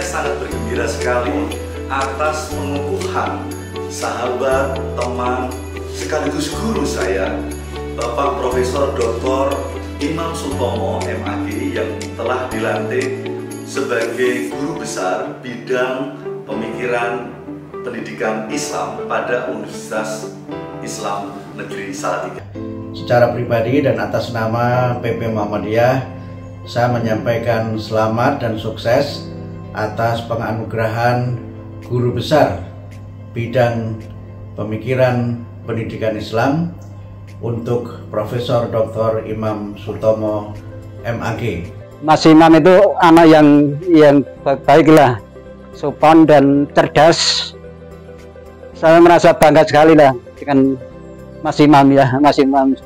Saya sangat bergembira sekali atas pengukuhan sahabat, teman, sekaligus guru saya, Bapak Profesor Dr. Imam Sutomo MAG, yang telah dilantik sebagai guru besar bidang pemikiran pendidikan Islam pada Universitas Islam Negeri Salatiga. Secara pribadi dan atas nama PP Muhammadiyah, saya menyampaikan selamat dan sukses atas penganugerahan guru besar bidang pemikiran pendidikan Islam untuk Profesor Dr. Imam Sutomo MAG. Mas Imam itu anak yang baik-baiklah, sopan dan cerdas. Saya merasa bangga sekali lah dengan Mas Imam ya, Mas Imam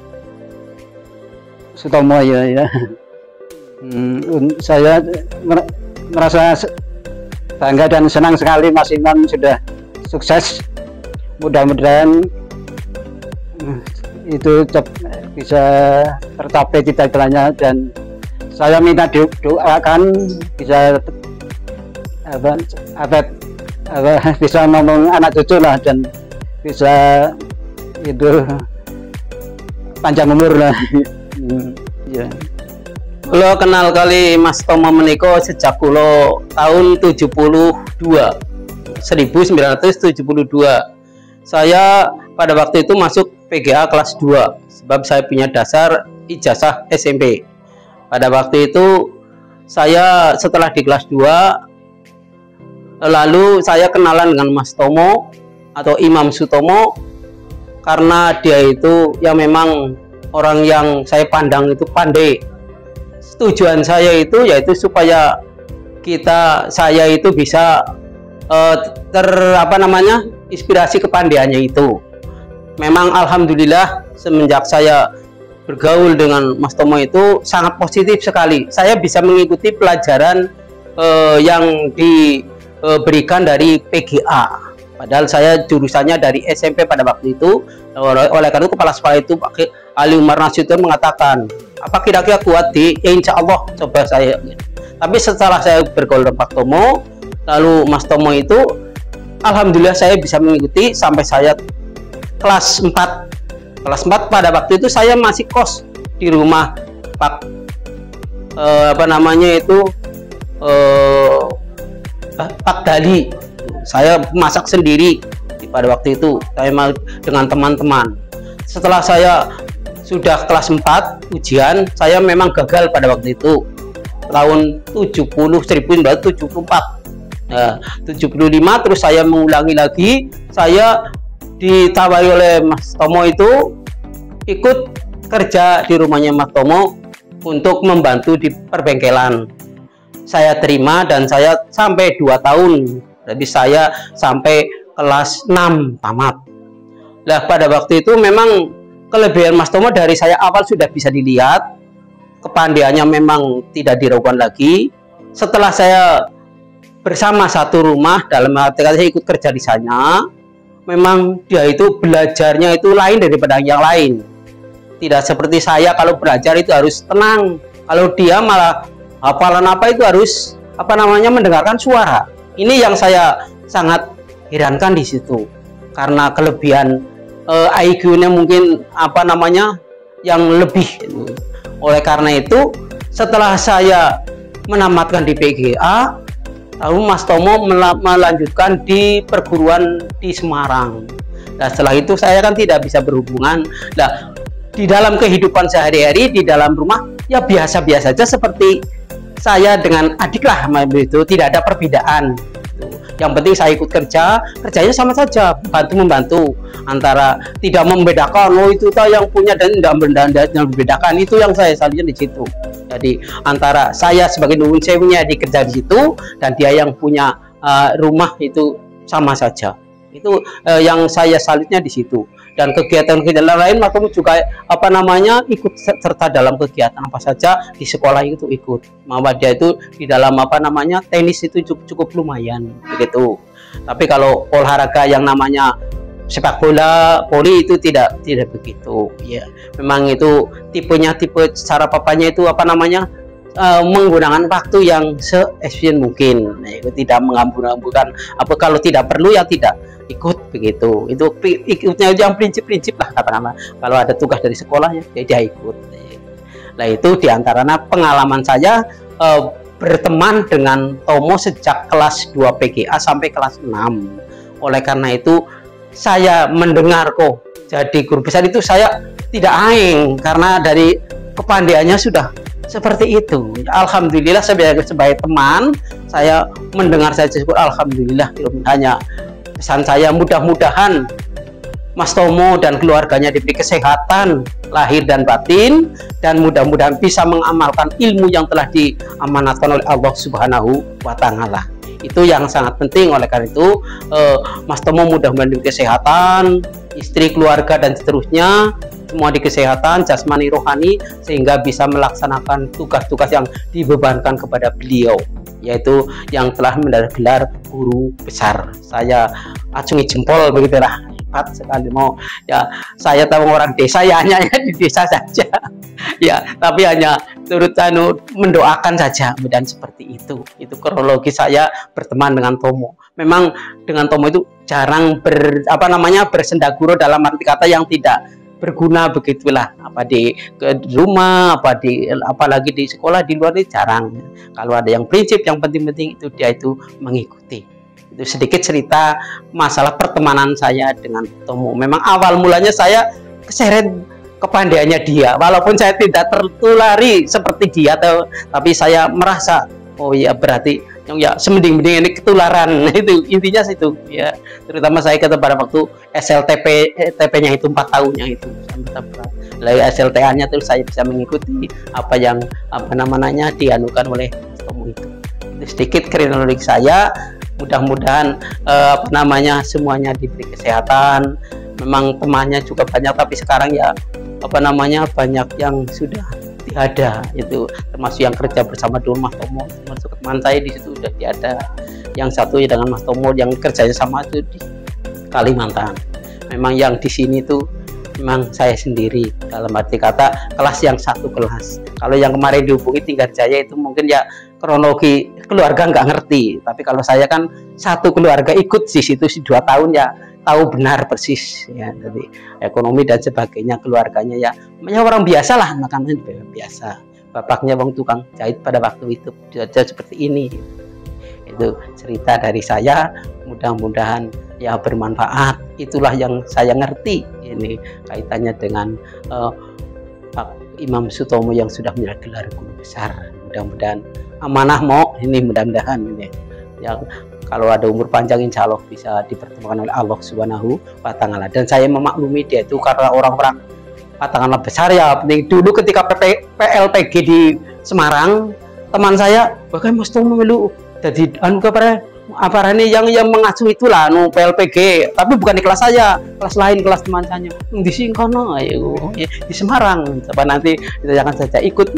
Sutomo ya. Saya merasa bangga dan senang sekali Mas Imam sudah sukses. Mudah-mudahan itu bisa tercapai cita-citanya, dan saya minta doakan bisa bisa ngomong anak cucu lah, dan bisa itu panjang umur lah. Ya. Kulo kenal kali Mas Tomo meniko sejak kulo tahun 1972. Saya pada waktu itu masuk PGA kelas 2 sebab saya punya dasar ijazah SMP. Pada waktu itu saya setelah di kelas 2 lalu saya kenalan dengan Mas Tomo atau Imam Sutomo, karena dia itu yang memang orang yang saya pandang itu pandai. Tujuan saya itu yaitu supaya saya itu bisa inspirasi kepandaiannya itu. Memang alhamdulillah semenjak saya bergaul dengan Mas Tomo itu sangat positif sekali. Saya bisa mengikuti pelajaran yang diberikan dari PGA. Padahal saya jurusannya dari SMP pada waktu itu. Oleh karena itu kepala sekolah itu Pak Ali Umar Nasution mengatakan, apa kira-kira kuat di insya Allah coba saya. Tapi setelah saya bergaul dengan Pak Tomo, lalu Mas Tomo itu alhamdulillah saya bisa mengikuti sampai saya kelas 4. Kelas 4 pada waktu itu saya masih kos di rumah Pak Pak Dali. Saya masak sendiri pada waktu itu, saya dengan teman-teman. Setelah saya sudah kelas 4 ujian, saya memang gagal pada waktu itu tahun 1974. Nah, 75 terus saya mengulangi lagi. Saya ditawari oleh Mas Tomo itu ikut kerja di rumahnya Mas Tomo untuk membantu di perbengkelan. Saya terima dan saya sampai 2 tahun. Jadi saya sampai kelas 6 tamat. Nah, pada waktu itu memang kelebihan Mas Tomo dari saya awal sudah bisa dilihat. Kepandaiannya memang tidak diragukan lagi. Setelah saya bersama satu rumah, dalam arti kata saya ikut kerja di sana, memang dia itu belajarnya itu lain daripada yang lain. Tidak seperti saya, kalau belajar itu harus tenang. Kalau dia malah hafalan apa itu harus mendengarkan suara. Ini yang saya sangat herankan di situ, karena kelebihan IQ-nya mungkin yang lebih. Oleh karena itu setelah saya menamatkan di PGA, lalu Mas Tomo melanjutkan di perguruan di Semarang. Nah, setelah itu saya kan tidak bisa berhubungan. Nah, di dalam kehidupan sehari-hari di dalam rumah ya biasa-biasa saja seperti saya dengan adik lah, itu tidak ada perbedaan. Yang penting saya ikut kerjanya sama saja, membantu antara tidak membedakan, itu yang punya dan tidak membedakan. Itu yang saya salahnya di situ. Jadi antara saya sebagai nuwun sewunya dikerja di situ dan dia yang punya rumah itu sama saja. Itu yang saya salutnya di situ. Dan kegiatan-kegiatan lain aku juga ikut serta dalam kegiatan apa saja di sekolah itu ikut. Dia itu di dalam tenis itu cukup lumayan begitu. Tapi kalau olahraga yang namanya sepak bola, voli itu tidak begitu ya. Memang itu tipe cara papanya itu menggunakan waktu yang se-efisien mungkin. Nah, itu tidak menghambur-hamburkan apa, kalau tidak perlu ya tidak ikut begitu. Itu ikutnya yang prinsip-prinsip lah katakanlah. Kalau ada tugas dari sekolah ya dia ikut. Nah, itu diantaranya pengalaman saya berteman dengan Tomo sejak kelas 2 PGA sampai kelas 6. Oleh karena itu saya mendengar kok jadi guru besar itu saya tidak aing, karena dari kepandaiannya sudah seperti itu. Alhamdulillah sebagai teman saya mendengar, saya syukur alhamdulillah. Hanya pesan saya, mudah-mudahan Mas Tomo dan keluarganya diberi kesehatan lahir dan batin, dan mudah-mudahan bisa mengamalkan ilmu yang telah diamanatkan oleh Allah Subhanahu wa Ta'ala. Itu yang sangat penting. Oleh karena itu Mas Tomo mudah-mudahan diberi kesehatan, istri, keluarga dan seterusnya semua di kesehatan jasmani rohani, sehingga bisa melaksanakan tugas-tugas yang dibebankan kepada beliau, yaitu yang telah mendapat gelar guru besar. Saya acungi jempol begitulah, hebat sekali. Mau ya, saya tahu orang desa ya hanya di desa saja ya, tapi hanya turut mendoakan saja. Dan seperti itu kronologi saya berteman dengan Tomo. Memang dengan Tomo itu jarang bersendaguro dalam arti kata yang tidak berguna begitulah, apa di rumah, apalagi di sekolah, di luar itu jarang. Kalau ada yang prinsip yang penting-penting itu dia itu mengikuti. Itu sedikit cerita masalah pertemanan saya dengan Tomo. Memang awal mulanya saya keseret kepandaiannya dia, walaupun saya tidak tertulari seperti dia, tapi saya merasa oh ya berarti ya semending-mending ini ketularan. Itu intinya situ ya. Terutama saya pada waktu SLTP-nya itu 4 tahunnya itu sampai SLTA-nya terus saya bisa mengikuti apa yang dianukan oleh Tomo itu. Sedikit kronologi saya. Mudah-mudahan semuanya diberi kesehatan. Memang temannya juga banyak, tapi sekarang ya banyak yang sudah tiada, itu termasuk yang kerja bersama dulu Mas Tomo, termasuk teman saya di situ sudah tiada. Yang satu ya dengan Mas Tomo yang kerjanya sama itu di Kalimantan. Memang yang di sini tuh memang saya sendiri, dalam arti kata kelas yang satu kelas. Kalau yang kemarin dihubungi Tingkat Jaya itu mungkin ya kronologi keluarga nggak ngerti, tapi kalau saya kan satu keluarga ikut di situ 2 tahun ya tahu benar persis ya, jadi ekonomi dan sebagainya keluarganya ya orang biasa lah, makan biasa. Bapaknya wong tukang jahit pada waktu itu saja seperti ini. Itu cerita dari saya, mudah-mudahan ya bermanfaat. Itulah yang saya ngerti ini kaitannya dengan Pak Imam Sutomo yang sudah mendapat gelar guru besar. Mudah-mudahan amanah ini, mudah-mudahan ini ya, kalau ada umur panjang insya Allah bisa dipertemukan oleh Allah Subhanahu wa Ta'ala. Dan saya memaklumi dia itu karena orang-orang katakanlah besar ya. Dulu ketika PLPG di Semarang, teman saya bahkan Mas Tomo melu jadi yang mengasuh itulah PLPG, tapi bukan di kelas saya, kelas lain, kelas teman saya di Singkono di Semarang. Coba nanti kita akan saja ikut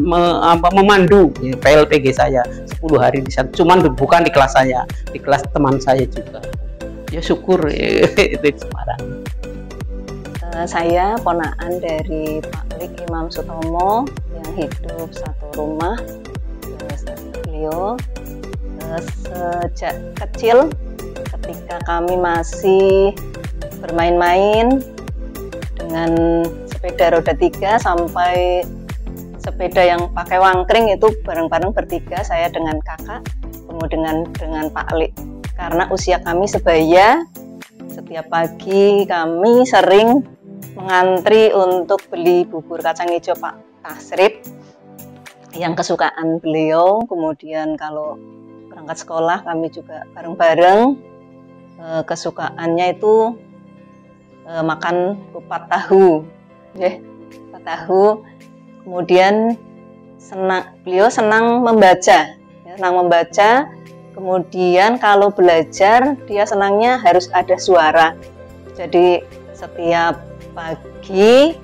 memandu PLPG saya 10 hari di sana, cuman bukan di kelas saya, di kelas teman saya juga. Ya syukur itu di Semarang. Saya ponaan dari Pak Lik Imam Sutomo yang hidup satu rumah. Beliau sejak kecil ketika kami masih bermain-main dengan sepeda roda 3 sampai sepeda yang pakai wangkring itu bareng-bareng bertiga, saya dengan kakak, kemudian dengan Pak Lik. Karena usia kami sebaya, setiap pagi kami sering mengantri untuk beli bubur kacang hijau Pak Tasrip yang kesukaan beliau. Kemudian kalau berangkat sekolah kami juga bareng-bareng. Kesukaannya itu makan kupat tahu, kupat tahu. Kemudian beliau senang membaca, Kemudian kalau belajar dia senangnya harus ada suara. Jadi setiap pagi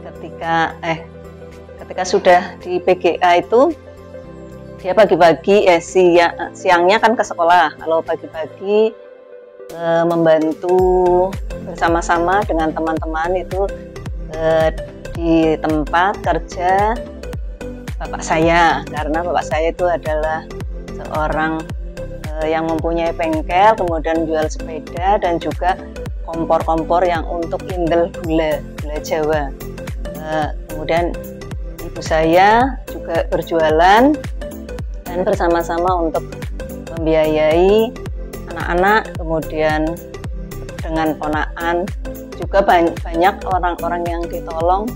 ketika sudah di PGA itu dia pagi-pagi siangnya kan ke sekolah. Kalau pagi-pagi membantu bersama-sama dengan teman-teman itu di tempat kerja bapak saya, karena bapak saya itu adalah seorang yang mempunyai bengkel, kemudian jual sepeda dan juga kompor-kompor yang untuk indel gula Jawa. Kemudian ibu saya juga berjualan dan bersama-sama untuk membiayai anak-anak, kemudian dengan ponakan juga banyak orang-orang yang ditolong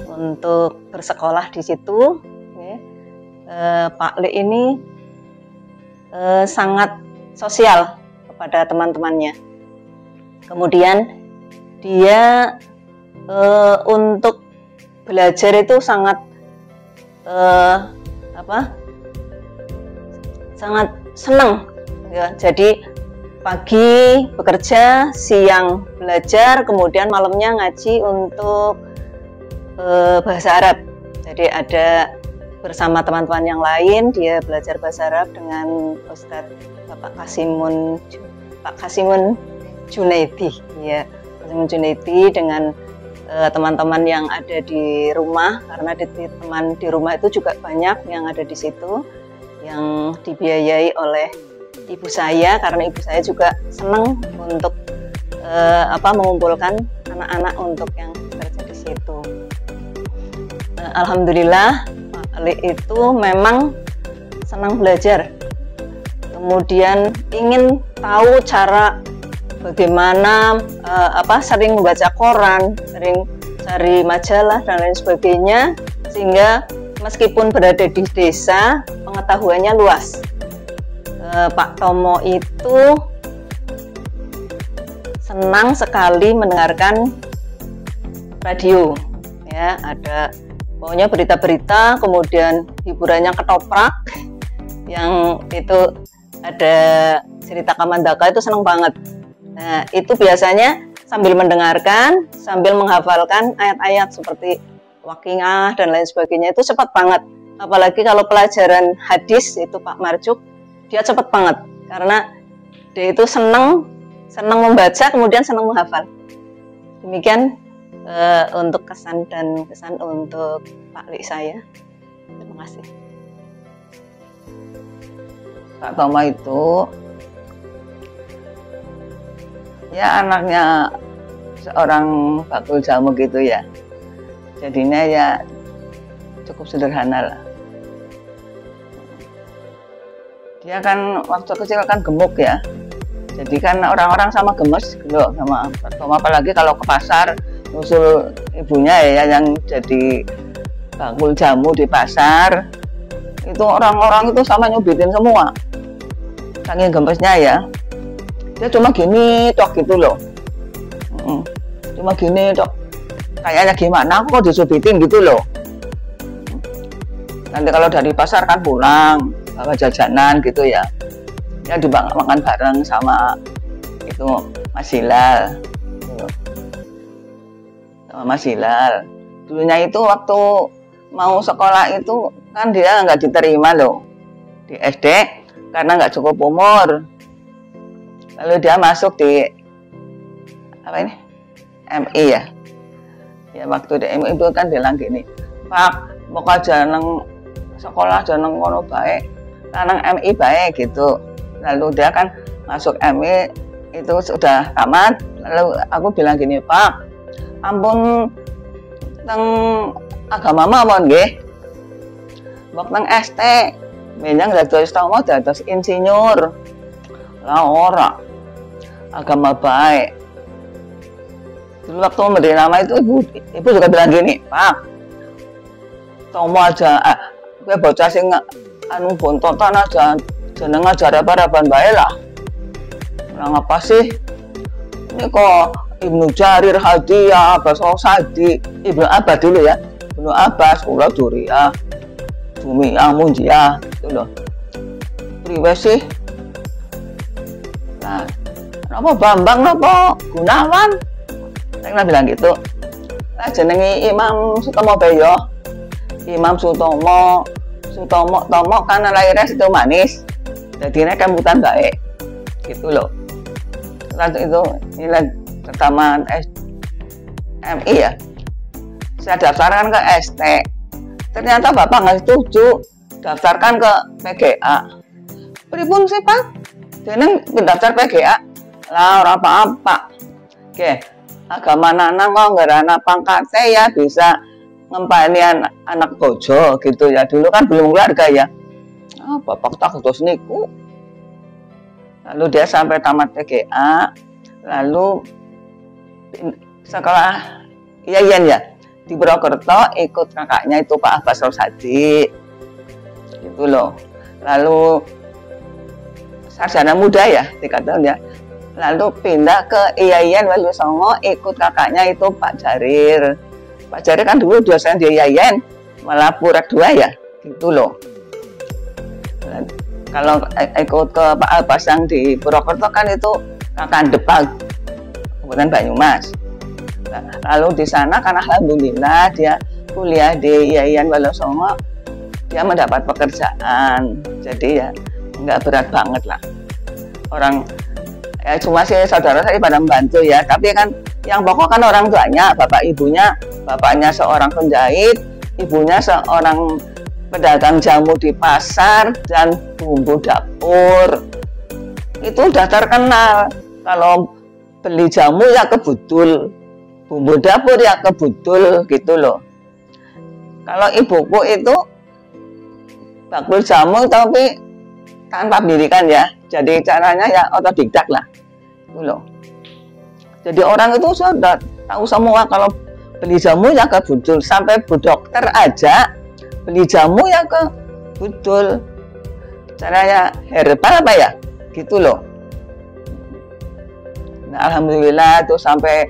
untuk bersekolah di situ. Pak Le ini sangat sosial kepada teman-temannya. Kemudian dia untuk belajar itu sangat sangat senang ya. Jadi pagi bekerja, siang belajar, kemudian malamnya ngaji untuk bahasa Arab. Jadi ada bersama teman-teman yang lain, dia belajar bahasa Arab dengan Ustadz Pak Kasimun Junaidi, ya, Kasimun Junaidi dengan teman-teman yang ada di rumah, karena teman di rumah itu juga banyak yang ada di situ, yang dibiayai oleh ibu saya, karena ibu saya juga senang untuk mengumpulkan anak-anak untuk yang bekerja di situ. Alhamdulillah Pak Ali itu memang senang belajar, kemudian ingin tahu cara bagaimana sering membaca koran, sering cari majalah dan lain sebagainya, sehingga meskipun berada di desa pengetahuannya luas. Pak Tomo itu senang sekali mendengarkan radio, ya, ada pokoknya berita-berita, kemudian hiburannya ketoprak, yang itu ada cerita Kamandaka, itu senang banget. Nah, itu biasanya sambil mendengarkan, sambil menghafalkan ayat-ayat seperti Waqiah dan lain sebagainya, itu cepat banget. Apalagi kalau pelajaran hadis itu Pak Marjuk, dia cepat banget karena dia itu senang membaca, kemudian senang menghafal. Demikian untuk kesan untuk Pak Li saya. Terima kasih. Pak Tomo itu ya anaknya seorang bakul jamu gitu ya, jadinya ya cukup sederhana lah. Dia kan waktu kecil kan gemuk ya, jadi kan orang-orang sama gemes gitu sama Pak Tomo, apalagi kalau ke pasar nyusul ibunya ya yang jadi bakul jamu di pasar, itu orang-orang itu sama nyubitin semua, saking gemesnya ya. Dia cuma gini tok gitu loh, cuma gini tok, kayaknya gimana aku kok disubitin gitu loh. Nanti kalau dari pasar kan pulang bawa jajanan gitu ya, dia makan bareng sama itu Mas Hilal, sama Mas Hilal. Dulunya itu waktu mau sekolah itu kan dia nggak diterima loh di SD karena nggak cukup umur. Lalu dia masuk di MI ya. Ya waktu di MI itu kan bilang gini, Pak, mau jeneng sekolah jeneng kono baik, nang MI baik gitu. Lalu dia kan masuk MI itu sudah tamat. Lalu aku bilang gini, Pak, ampun teng agama mawon nggih. Mbok teng ST, menyang dados tomo dados insinyur. Lah ora. Agama baik. Dulu waktu memberi nama itu ibu juga bilang gini, Pak, Tomo aja, gue bocah sing anu bontotan aja, jeneng aja harapan baik lah. Orang apa sih? Ini kok Ibnu Jarir, Hadiyah, Abbas Sadi, Ibnu Abbas dulu ya, Ibnu Abbas, Ula Duriyah, Jumiyah, Munjiah, itu loh. Priwe sih? Nah, apa Bambang, apa Gunawan? Saya bilang gitu. Nah, jenengi Imam Sutomo Beyo, Imam Sutomo karena lahirnya situ manis, jadinya kemutan baik, gitu loh. Lalu itu nilai pertama MI ya. Saya daftarkan ke ST. ST ternyata bapak nggak setuju, daftarkan ke PGA. Pripun sih Pak? Jeneng mendaftar PGA lah ora apa-apa. Oke, agama nanang kok ngerana pangkatnya ya bisa ngempani anak bojo gitu ya. Dulu kan belum keluarga ya. Bapak tak terus niku. Lalu dia sampai tamat PGA, lalu sekolah IAIN ya di Purwokerto ikut kakaknya itu Pak Abbas Rosadi gitu loh. Lalu sarjana muda ya dikatakan ya, lalu pindah ke IAIN Walu Songo ikut kakaknya itu Pak Jarir. Pak Jarir kan dulu dosen di IAIN malah Purek 2 ya gitu loh. Kalau ikut ke Pak Abbas yang di Purwokerto kan itu kakak Depag Kabupaten Banyumas. Lalu di sana kan alhamdulillah dia kuliah di IAIN Walu Songo, dia mendapat pekerjaan, jadi ya nggak berat banget lah. Orang ya cuma sih saudara saya pada membantu ya, tapi kan yang pokok kan orang tuanya, bapak ibunya, bapaknya seorang penjahit, ibunya seorang pedagang jamu di pasar dan bumbu dapur. Itu udah terkenal. Kalau beli jamu ya ke Budul, bumbu dapur ya ke Budul gitu loh. Kalau ibuku itu bakul jamu tapi tanpa pendidikan ya, jadi caranya ya otodidak lah itu loh. Jadi orang itu sudah tahu semua kalau beli jamu ya ke Budul, sampai bu dokter aja beli jamu ya ke Budul. Caranya herbal apa ya gitu loh. Nah alhamdulillah tuh sampai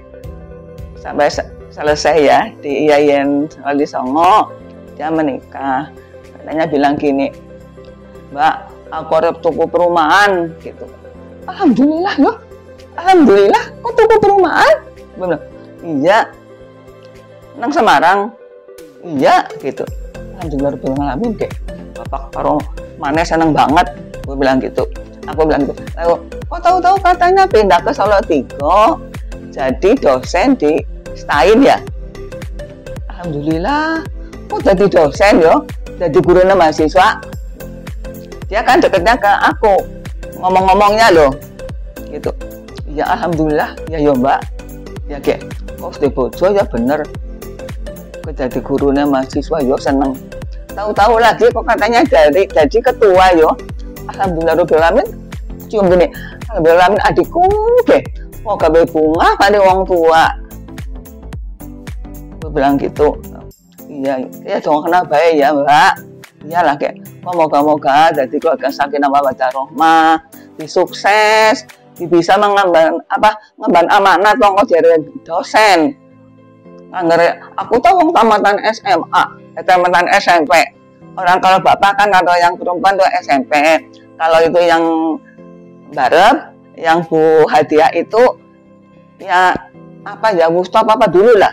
selesai ya di IAIN Walu Songo, dia menikah. Katanya bilang gini, Mbak, aku harus tuku perumahan gitu. Alhamdulillah loh, alhamdulillah kok tuku perumahan? Bilang, iya, nang Semarang, iya gitu. Alhamdulillah Rabbil Alamin deh. Bapak karo mana seneng banget, gue bilang gitu. Aku bilang gitu. Lalu, kok tahu-tahu katanya pindah ke Solo 3, jadi dosen di STAIN ya. Alhamdulillah, kok jadi dosen yo, jadi guru mahasiswa. Dia kan deketnya ke aku, ngomong-ngomongnya loh, gitu. Ya alhamdulillah, ya yo Mbak, ya kayak, kok di bojo ya bener. Jadi gurunya mahasiswa yo seneng. Tahu-tahu lagi kok katanya jadi ketua yo. Alhamdulillah Rabbil Alamin. Cium gini, Alhamdulillah Alamin adikku deh. Mau gawe bunga pada wong tua. Gue bilang gitu. Iya, ya dong kena baik ya Mbak. Iyalah kayak, moga-moga jadi keluarga sakinah mawaddah rahmah, sukses, bisa mengemban amanat wong jadi dosen. Aku tahu wong tamatan SMA, tamatan SMP. Orang kalau bapak kan kalau yang perempuan tuh SMP. Kalau itu yang barep, yang Bu Hadiah itu ya apa ya Mustafa apa dulu lah.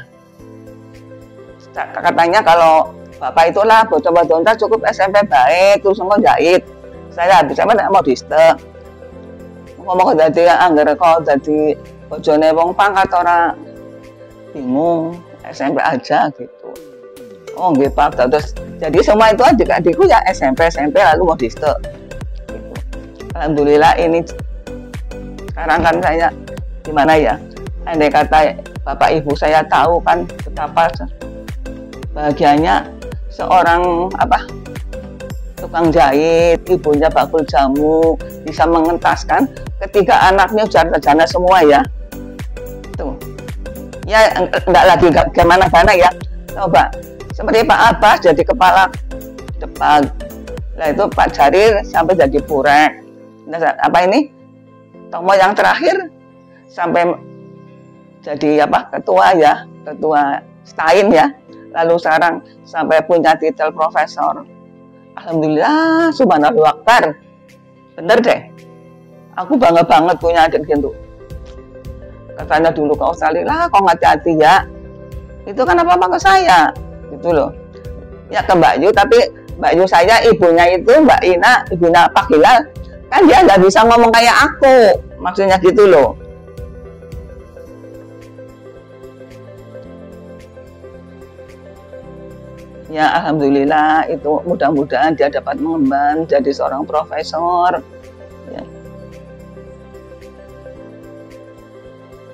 Katanya kalau bapak itulah bocah-bocah cukup SMP baik, terus engko jahit. Saya habis apa mau diste. Ngomong dadi anggere kok dadi bojone wong pangkat ora bingung, SMP aja gitu. Oh nggih Pak, terus jadi semua itu adik-adikku ya SMP lalu mau diste. Gitu. Alhamdulillah ini sekarang kan saya gimana ya? Andai kata bapak ibu saya tahu kan betapa bahagianya seorang tukang jahit, ibunya bakul jamu, bisa mengentaskan ketiga anaknya sarjana semua ya. Tuh. Ya enggak lagi gimana ya. Coba seperti Pak Abbas jadi kepala Depag. Lah itu Pak Jarir sampai jadi Purek. Nah, Tomo yang terakhir sampai jadi ketua ya, ketua STAIN ya. Lalu sekarang sampai punya titel profesor. Alhamdulillah, subhanallah akbar. Bener deh. Aku bangga banget punya adik gitu. Katanya dulu ke Australia, lah kok hati-hati ya. Itu kan apa-apa ke saya. Gitu loh. Ya ke Mbak Yu, tapi Mbak Yu saya ibunya itu Mbak Ina, ibunya Pak Hilal. Kan dia nggak bisa ngomong kayak aku. Maksudnya gitu loh. Ya alhamdulillah itu mudah-mudahan dia dapat mengembang jadi seorang profesor, ya.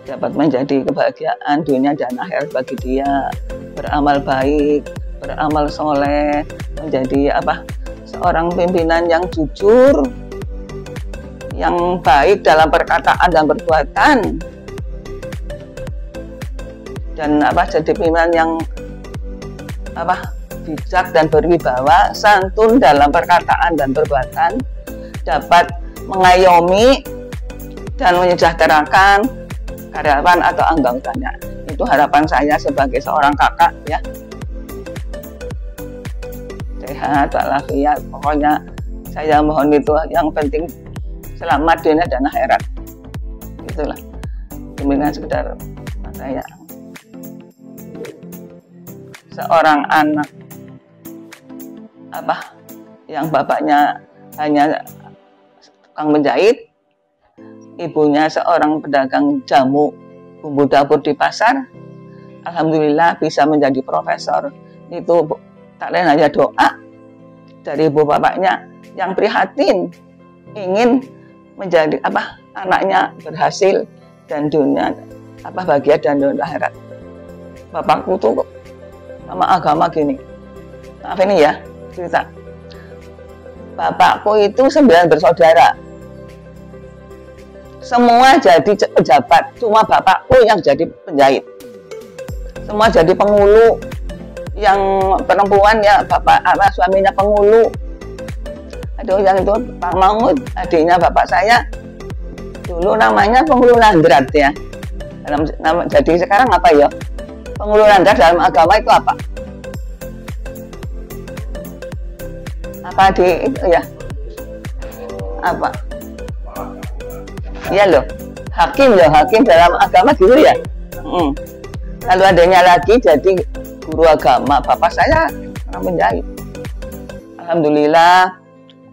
Dapat menjadi kebahagiaan dunia dan akhirat bagi dia, beramal baik, beramal soleh, menjadi seorang pimpinan yang jujur, yang baik dalam perkataan dan perbuatan, dan jadi pimpinan yang bijak dan berwibawa, santun dalam perkataan dan perbuatan, dapat mengayomi dan menyejahterakan karyawan atau anggotanya. Itu harapan saya sebagai seorang kakak, ya. Sehat walafiat, pokoknya saya mohon itu yang penting selamat dunia dan akhirat. Itulah demikian sekedar saya. Seorang anak yang bapaknya hanya tukang menjahit, ibunya seorang pedagang jamu bumbu dapur di pasar, alhamdulillah bisa menjadi profesor. Itu tak lain hanya doa dari ibu bapaknya yang prihatin ingin menjadi anaknya berhasil dan dunia bahagia dan dunia akhirat. Bapakku tuh sama agama gini, maaf ini ya cerita. Bapakku itu 9 bersaudara, semua jadi pejabat, cuma bapakku yang jadi penjahit. Semua jadi pengulu, yang perempuan ya suaminya pengulu. Aduh, yang itu Pak Mahmud, adiknya bapak saya, dulu namanya pengulu landrat ya. Jadi sekarang apa ya? Pengulu landrat dalam agama itu apa? Apa itu ya? Apa? Iya loh, hakim dalam agama gitu ya. Lalu adanya lagi jadi guru agama, bapak saya orang penjahit. Alhamdulillah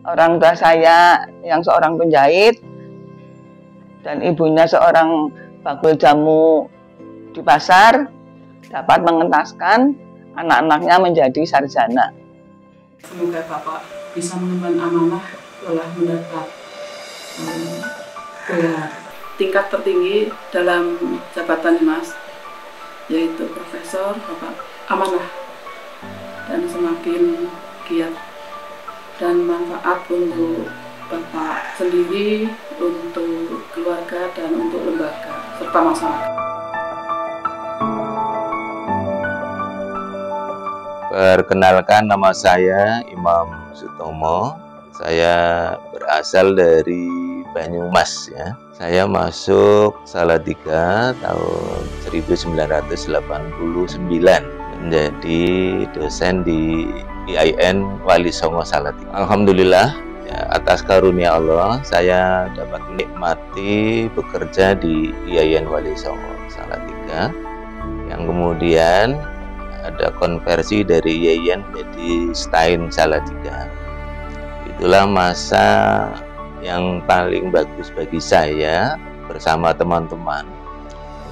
orang tua saya yang seorang penjahit dan ibunya seorang bakul jamu di pasar dapat mengentaskan anak-anaknya menjadi sarjana. Semoga Bapak bisa mengemban amanah telah mendapat gelar tingkat tertinggi dalam jabatan Mas, yaitu Profesor. Bapak amanah dan semakin giat dan manfaat untuk Bapak sendiri, untuk keluarga dan untuk lembaga serta masyarakat. Perkenalkan, nama saya Imam Sutomo. Saya berasal dari Banyumas ya. Saya masuk Salatiga tahun 1989 menjadi dosen di IAIN Wali Songo Salatiga. Alhamdulillah ya, atas karunia Allah saya dapat menikmati bekerja di IAIN Wali Songo Salatiga, yang kemudian ada konversi dari IAIN menjadi STAIN Salatiga. Itulah masa yang paling bagus bagi saya bersama teman-teman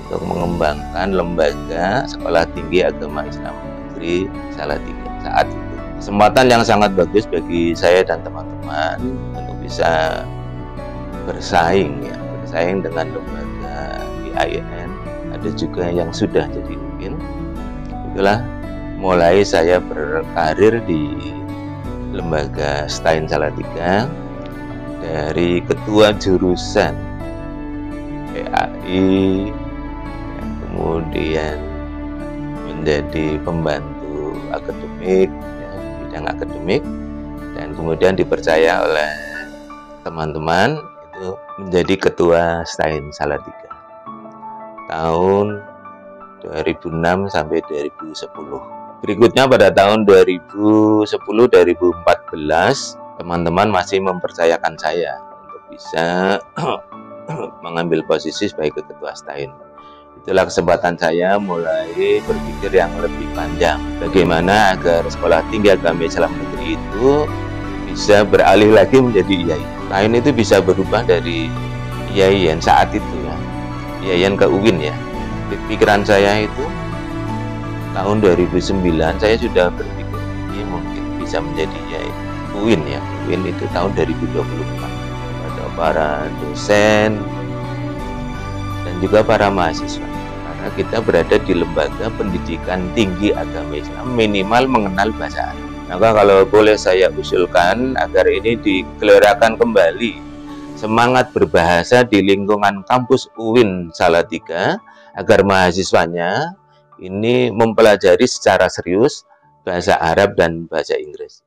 untuk mengembangkan lembaga Sekolah Tinggi Agama Islam Negeri Salatiga saat itu. Kesempatan yang sangat bagus bagi saya dan teman-teman untuk bisa bersaing dengan lembaga IAIN. Ada juga yang sudah jadi UIN. Itulah mulai saya berkarir di lembaga STAIN Salatiga, dari ketua jurusan PAI, kemudian menjadi pembantu akademik ya, bidang akademik, dan kemudian dipercaya oleh teman-teman itu menjadi ketua STAIN Salatiga tahun 2006 sampai 2010. Berikutnya pada tahun 2010-2014 teman-teman masih mempercayakan saya untuk bisa mengambil posisi sebagai ketua STAIN. Itulah kesempatan saya mulai berpikir yang lebih panjang, bagaimana agar Sekolah Tinggi Agama Islam Negeri itu bisa beralih lagi menjadi IAIN. STAIN itu bisa berubah dari IAIN saat itu ya, IAIN ke UIN ya. Pikiran saya itu tahun 2009 saya sudah berpikir ini mungkin bisa menjadi ya UIN ya. UIN itu tahun 2024. Ada para dosen dan juga para mahasiswa. Karena kita berada di lembaga pendidikan tinggi agama Islam, minimal mengenal bahasa Arab. Maka kalau boleh saya usulkan agar ini digelerakan kembali semangat berbahasa di lingkungan kampus UIN Salatiga, agar mahasiswanya ini mempelajari secara serius bahasa Arab dan bahasa Inggris.